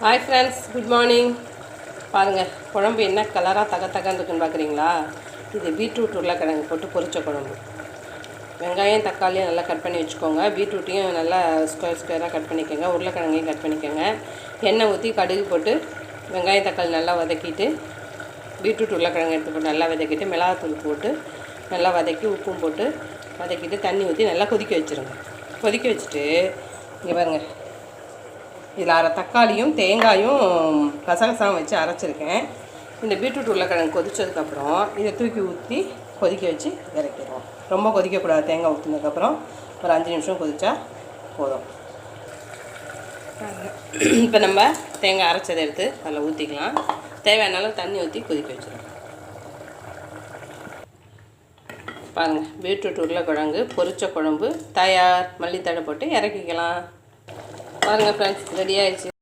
Hi friends, good morning. பாருங்கள், குழம்பு என்ன கலராக தகன்னு இருக்குன்னு பார்க்குறீங்களா? இது பீட்ரூட் உருளைக்கிழங்கு போட்டு பொரிச்ச குழம்பு. வெங்காயம் தக்காளியும் நல்லா கட் பண்ணி வச்சுக்கோங்க. பீட்ரூட்டையும் நல்லா ஸ்கொயராக கட் பண்ணிக்கோங்க. உருளைக்கிழங்கையும் கட் பண்ணிக்கோங்க. எண்ணெய் ஊற்றி கடுகு போட்டு வெங்காயம் தக்காளி நல்லா வதக்கிட்டு பீட்ரூட் உருளைக்கிழங்கு எடுத்து போட்டு நல்லா வதக்கிட்டு மிளகாத்தூள் போட்டு நல்லா வதக்கி உப்பும் போட்டு வதக்கிட்டு தண்ணி ஊற்றி நல்லா கொதிக்க வச்சுருங்க. கொதிக்க வச்சுட்டு இங்கே பாருங்க, இதில் அரை தக்காளியும் தேங்காயும் கசகசாவும் வச்சு அரைச்சிருக்கேன். இந்த பீட்ரூட் உருளைக்கிழங்கு கொதித்ததுக்கப்புறம் இதை தூக்கி ஊற்றி கொதிக்க வச்சு இறக்கிடுவோம். ரொம்ப கொதிக்கக்கூடாது. தேங்காய் ஊற்றினதுக்கப்புறம் ஒரு 5 நிமிஷம் கொதித்தா போதும். இப்போ நம்ம தேங்காய் அரைச்சதை எடுத்து அதில் ஊற்றிக்கலாம். தேவையானாலும் தண்ணி ஊற்றி கொதிக்க வச்சிடலாம். பாருங்கள், பீட்ரூட் உருளைக்கிழங்கு பொரிச்ச குழம்பு தயார். மல்லித்தழை போட்டு இறக்கிக்கலாம். பாருங்கள் ஃப்ரெண்ட்ஸ், ரெடி ஆகிடுச்சு.